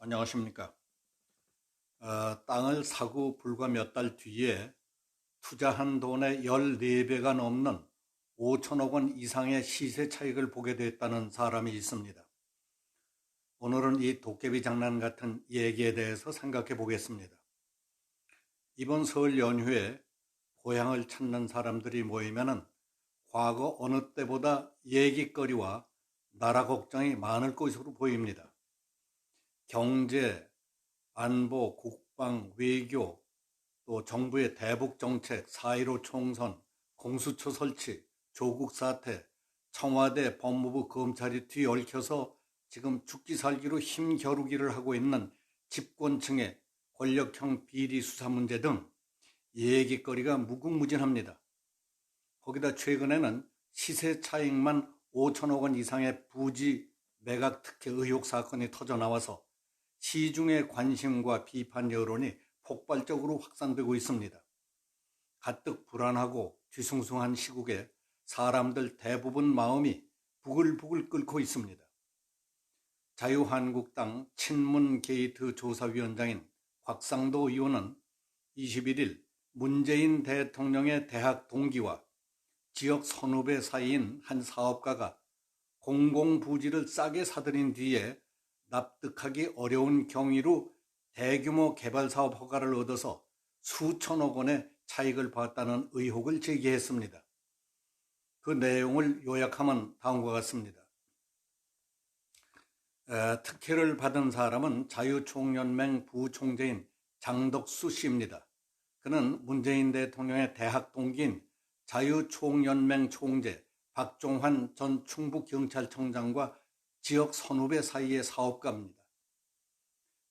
안녕하십니까. 땅을 사고 불과 몇 달 뒤에 투자한 돈의 14배가 넘는 5천억 원 이상의 시세 차익을 보게 됐다는 사람이 있습니다. 오늘은 이 도깨비 장난 같은 얘기에 대해서 생각해 보겠습니다. 이번 설 연휴에 고향을 찾는 사람들이 모이면은 과거 어느 때보다 얘기거리와 나라 걱정이 많을 것으로 보입니다. 경제, 안보, 국방, 외교, 또 정부의 대북 정책, 4.15 총선, 공수처 설치, 조국 사태, 청와대, 법무부, 검찰이 뒤얽혀서 지금 죽기 살기로 힘겨루기를 하고 있는 집권층의 권력형 비리 수사 문제 등 얘기거리가 무궁무진합니다. 거기다 최근에는 시세 차익만 5천억 원 이상의 부지 매각 특혜 의혹 사건이 터져 나와서 시중의 관심과 비판 여론이 폭발적으로 확산되고 있습니다. 가뜩 불안하고 뒤숭숭한 시국에 사람들 대부분 마음이 부글부글 끓고 있습니다. 자유한국당 친문게이트 조사위원장인 곽상도 의원은 21일 문재인 대통령의 대학 동기와 지역 선후배 사이인 한 사업가가 공공부지를 싸게 사들인 뒤에 납득하기 어려운 경위로 대규모 개발사업 허가를 얻어서 수천억 원의 차익을 봤다는 의혹을 제기했습니다. 그 내용을 요약하면 다음과 같습니다. 특혜를 받은 사람은 자유총연맹 부총재인 장덕수 씨입니다. 그는 문재인 대통령의 대학 동기인 자유총연맹 총재 박종환 전 충북경찰청장과 지역 선후배 사이의 사업가입니다.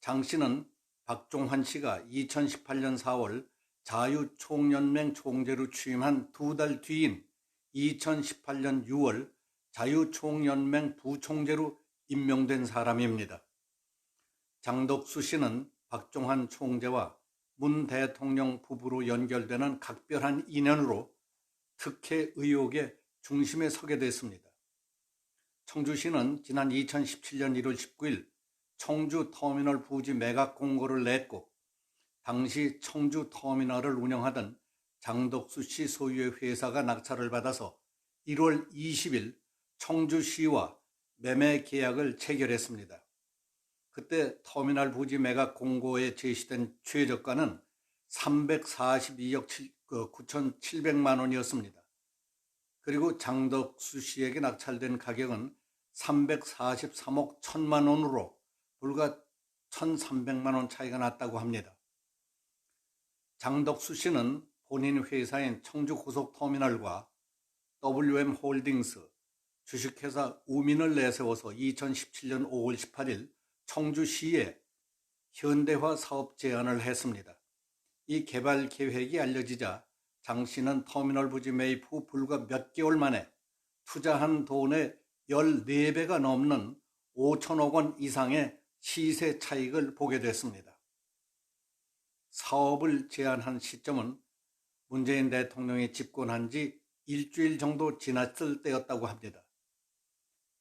장 씨는 박종환 씨가 2018년 4월 자유총연맹 총재로 취임한 2달 뒤인 2018년 6월 자유총연맹 부총재로 임명된 사람입니다. 장덕수 씨는 박종환 총재와 문 대통령 부부로 연결되는 각별한 인연으로 특혜 의혹의 중심에 서게 됐습니다. 청주시는 지난 2017년 1월 19일 청주 터미널 부지 매각 공고를 냈고 당시 청주 터미널을 운영하던 장덕수 씨 소유의 회사가 낙찰을 받아서 1월 20일 청주시와 매매 계약을 체결했습니다. 그때 터미널 부지 매각 공고에 제시된 최저가는 342억 9,700만 원이었습니다. 그리고 장덕수 씨에게 낙찰된 가격은 343억 1천만 원으로 불과 1,300만 원 차이가 났다고 합니다. 장덕수 씨는 본인 회사인 청주고속터미널과 WM홀딩스, 주식회사 우민을 내세워서 2017년 5월 18일 청주시에 현대화 사업 제안을 했습니다. 이 개발 계획이 알려지자 장 씨는 터미널 부지 매입 후 불과 몇 개월 만에 투자한 돈의 14배가 넘는 5천억 원 이상의 시세 차익을 보게 됐습니다. 사업을 제안한 시점은 문재인 대통령이 집권한 지 일주일 정도 지났을 때였다고 합니다.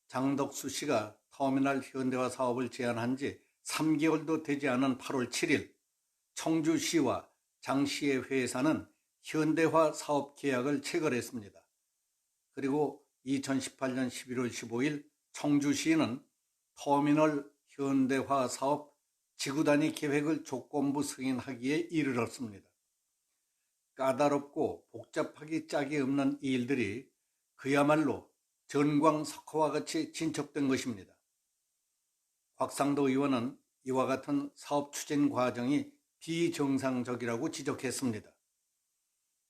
장덕수 씨가 터미널 현대화 사업을 제안한 지 3개월도 되지 않은 8월 7일 청주시와 장 씨의 회사는 현대화 사업 계약을 체결했습니다. 그리고 2018년 11월 15일 청주시는 터미널 현대화 사업 지구단위 계획을 조건부 승인하기에 이르렀습니다. 까다롭고 복잡하기 짝이 없는 이 일들이 그야말로 전광석화와 같이 진척된 것입니다. 곽상도 의원은 이와 같은 사업 추진 과정이 비정상적이라고 지적했습니다.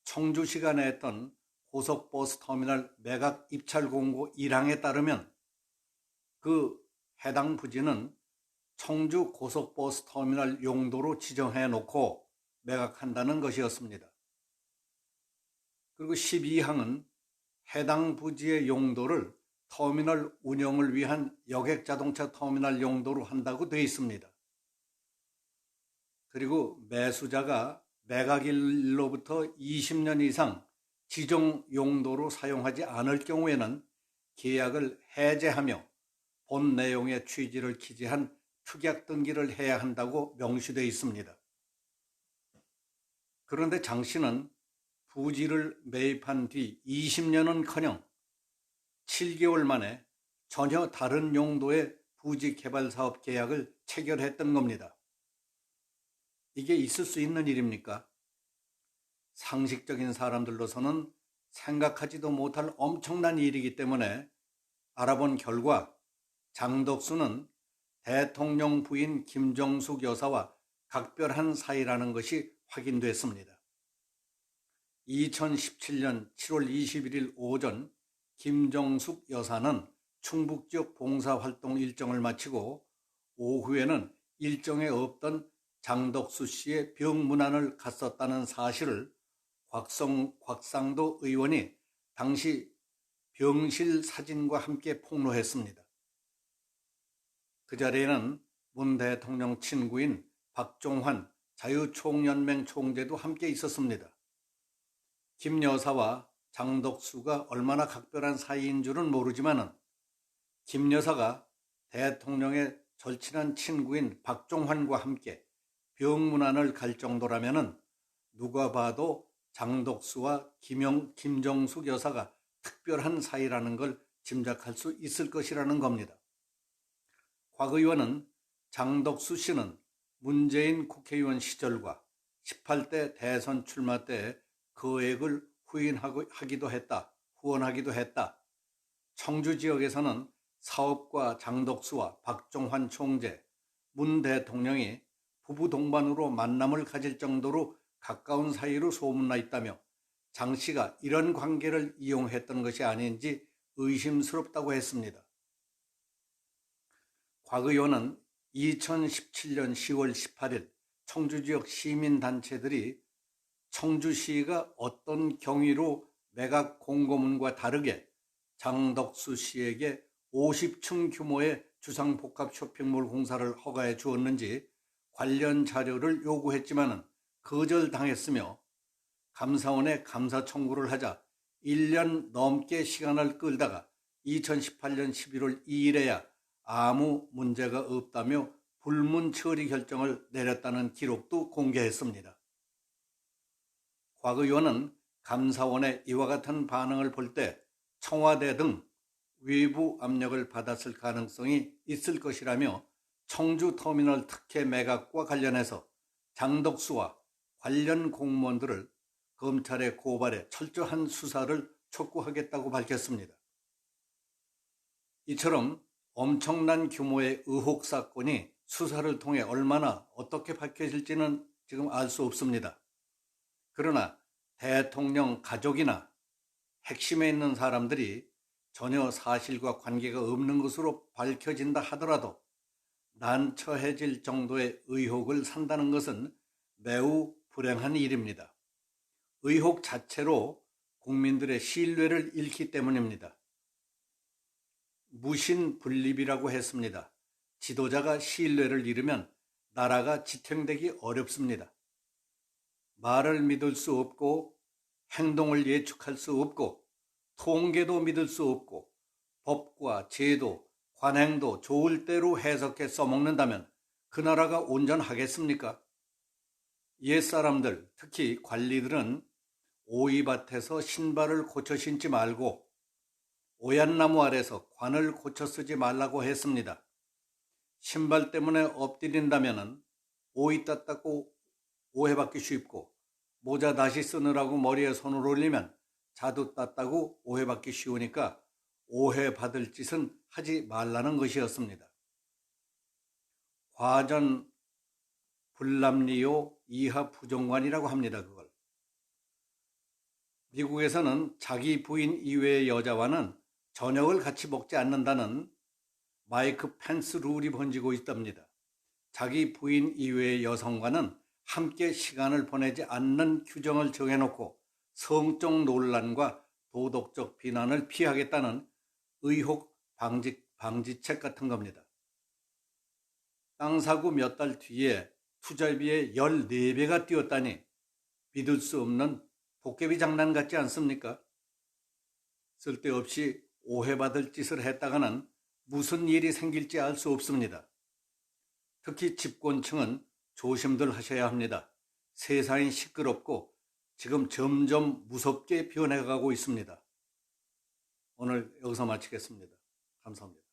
청주시가 냈던 고속버스 터미널 매각 입찰 공고 1항에 따르면 그 해당 부지는 청주 고속버스 터미널 용도로 지정해 놓고 매각한다는 것이었습니다. 그리고 12항은 해당 부지의 용도를 터미널 운영을 위한 여객자동차 터미널 용도로 한다고 되어 있습니다. 그리고 매수자가 매각일로부터 20년 이상 지정 용도로 사용하지 않을 경우에는 계약을 해제하며 본 내용의 취지를 기재한 특약 등기를 해야 한다고 명시되어 있습니다. 그런데 장 씨는 부지를 매입한 뒤 20년은커녕 7개월 만에 전혀 다른 용도의 부지 개발 사업 계약을 체결했던 겁니다. 이게 있을 수 있는 일입니까? 상식적인 사람들로서는 생각하지도 못할 엄청난 일이기 때문에 알아본 결과 장덕수는 대통령 부인 김정숙 여사와 각별한 사이라는 것이 확인됐습니다. 2017년 7월 21일 오전 김정숙 여사는 충북 지역 봉사활동 일정을 마치고 오후에는 일정에 없던 장덕수 씨의 병문안을 갔었다는 사실을 곽상도 의원이 당시 병실 사진과 함께 폭로했습니다. 그 자리에는 문 대통령 친구인 박종환 자유총연맹 총재도 함께 있었습니다. 김 여사와 장덕수가 얼마나 각별한 사이인 줄은 모르지만 김 여사가 대통령의 절친한 친구인 박종환과 함께 병문안을 갈 정도라면 누가 봐도 장덕수와 김정숙 여사가 특별한 사이라는 걸 짐작할 수 있을 것이라는 겁니다. 곽 의원은 장덕수 씨는 문재인 국회의원 시절과 18대 대선 출마 때 거액을 후원하기도 했다. 청주 지역에서는 사업가 장덕수와 박종환 총재, 문 대통령이 부부 동반으로 만남을 가질 정도로 가까운 사이로 소문나 있다며 장 씨가 이런 관계를 이용했던 것이 아닌지 의심스럽다고 했습니다. 곽 의원은 2017년 10월 18일 청주 지역 시민단체들이 청주시가 어떤 경위로 매각 공고문과 다르게 장덕수 씨에게 50층 규모의 주상복합 쇼핑몰 공사를 허가해 주었는지 관련 자료를 요구했지만 거절당했으며 감사원에 감사 청구를 하자 1년 넘게 시간을 끌다가 2018년 11월 2일에야 아무 문제가 없다며 불문 처리 결정을 내렸다는 기록도 공개했습니다. 곽 의원은 감사원의 이와 같은 반응을 볼 때 청와대 등 외부 압력을 받았을 가능성이 있을 것이라며 청주터미널 특혜 매각과 관련해서 장덕수와 관련 공무원들을 검찰에 고발해 철저한 수사를 촉구하겠다고 밝혔습니다. 이처럼 엄청난 규모의 의혹 사건이 수사를 통해 얼마나 어떻게 밝혀질지는 지금 알 수 없습니다. 그러나 대통령 가족이나 핵심에 있는 사람들이 전혀 사실과 관계가 없는 것으로 밝혀진다 하더라도 난처해질 정도의 의혹을 산다는 것은 매우 불행한 일입니다. 의혹 자체로 국민들의 신뢰를 잃기 때문입니다. 무신분립이라고 했습니다. 지도자가 신뢰를 잃으면 나라가 지탱되기 어렵습니다. 말을 믿을 수 없고 행동을 예측할 수 없고 통계도 믿을 수 없고 법과 제도, 관행도 좋을 대로 해석해 써먹는다면 그 나라가 온전하겠습니까? 옛사람들, 특히 관리들은 오이밭에서 신발을 고쳐 신지 말고 오얏나무 아래서 관을 고쳐 쓰지 말라고 했습니다. 신발 때문에 엎드린다면 오이 땄다고 오해받기 쉽고 모자 다시 쓰느라고 머리에 손을 올리면 자두 땄다고 오해받기 쉬우니까 오해받을 짓은 하지 말라는 것이었습니다. 과전 불남리요 이하 부정관이라고 합니다. 그걸. 미국에서는 자기 부인 이외의 여자와는 저녁을 같이 먹지 않는다는 마이크 펜스 룰이 번지고 있답니다. 자기 부인 이외의 여성과는 함께 시간을 보내지 않는 규정을 정해놓고 성적 논란과 도덕적 비난을 피하겠다는 의혹 방지책 같은 겁니다. 땅 사고 몇 달 뒤에 투자비의 14배가 뛰었다니 믿을 수 없는 도깨비 장난 같지 않습니까? 쓸데없이 오해받을 짓을 했다가는 무슨 일이 생길지 알 수 없습니다. 특히 집권층은 조심들 하셔야 합니다. 세상이 시끄럽고 지금 점점 무섭게 변해가고 있습니다. 오늘 여기서 마치겠습니다. 감사합니다.